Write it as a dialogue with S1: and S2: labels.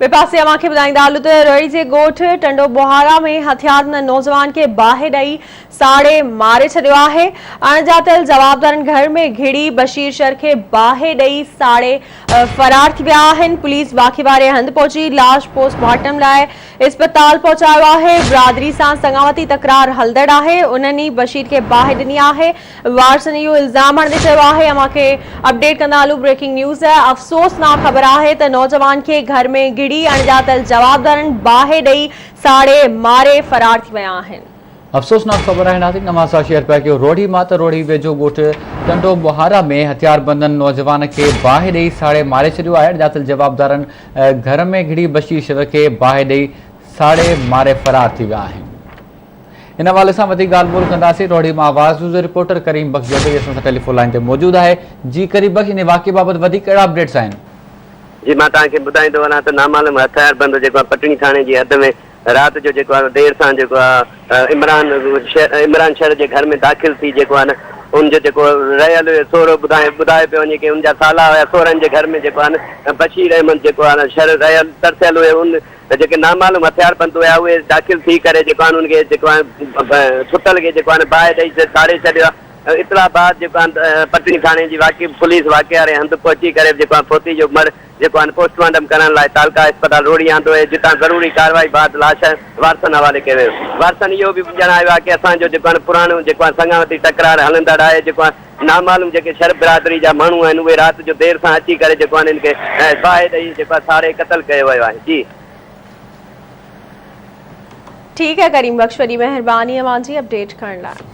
S1: पासे अमांखे ॿुधाईंदा हलूं त रड़ी जे ॻोठ टंडो बुहारा में हथियार नौजवान के बाहि ॾेई साड़े मारे छॾियो आहे। अणॼातल जवाबदारनि घर में घिड़ी बशीर शर खे बाहि ॾेई साड़े फरार थी विया आहिनि। पुलिस वाक़े वारे हंधि पहुची लाश पोस्टमार्टम लाइ अस्पताल पहुचायो आहे। बिरादरी सां संगावती तकरार हलंदड़ आहे। उन्हनि बशीर के बाहि ॾिनी आहे। वारसनि इहो इल्ज़ाम हणंदे चयो आहे। अमांखे अपडेट कंदा हलूं। ब्रेकिंग न्यूज़ है। अफ़सोसनाक ख़बर आहे त नौजवान के घर में घिड़ी अणॼातल जवाबदारनि बाहि ॾेई साड़े मारे फरार थी विया आहिनि।
S2: अफ़सोसनाक ख़बर है नाज़रीन नमाज़ शेयर पिया कयो रोड़ी मां त रोड़ी वेझो ॻोठ टंडो बुहारा में हथियारबंदनि नौजवान खे बाहि ॾेई साड़े मारे छॾियो आहे। अणॼातल जवाबदारनि घर में घिड़ी बशीर शर खे बाहि ॾेई साड़े मारे फरार थी विया आहिनि। इन हवाले सां वधीक ॻाल्हि ॿोल कंदासीं। रोड़ी मां आवाज़ न्यूज़ रिपोर्टर करीम बख्श जबई असां सां टेलीफोन लाइन ते मौजूदु आहे। जी करीम बख्श, इन वाक़े बाबति वधीक कहिड़ा अपडेट्स आहिनि?
S3: जी मां तव्हांखे ॿुधाईंदो वञा त नामालूम हथियारबंद जेको आहे पटनी थाणे जी हद में राति जो जेको आहे देरि सां जेको आहे इमरान शहर जे घर में दाख़िल थी जेको आहे न उनजो जेको रहियल सोरो ॿुधाए पियो वञे की उनजा साला हुया सोरहनि जे घर में जेको आहे न बशीर अहमद जेको आहे न शहर रहियल तरसियल हुए। उन जेके नामालूम हथियारबंद हुया उहे दाख़िल थी करे जेको आहे उनखे जेको आहे छुटल खे जेको आहे बाहि ॾेई साड़े छॾियो आहे। इतला बाद जेको आहे पटनी थाणे जी पुलिस वाक़े वारे हंधि पहुची करे जेको आहे फोती जो मर्द जेको आहे पोस्टमार्टम करण लाइ तालका अस्पताल रोड़ी आंदो आहे। जितां ज़रूरी कार्रवाई बाद लाश वारसनि हवाले कयो वियो। वारसनि इहो बि ॼाणायो आहे की असांजो जेको आहे पुराणो जेको आहे संगावती तकरार हलंदड़ आहे। जेको आहे नामालूम जेके शर बिरादरी जा माण्हू आहिनि उहे राति जो देरि सां अची करे जेको आहे इनखे बाहि ॾेई जेको आहे साड़े क़तल कयो वियो आहे। जी
S1: ठीक है करीम बख्श, वॾी महिरबानी अवां जी अपडेट करण लाइ।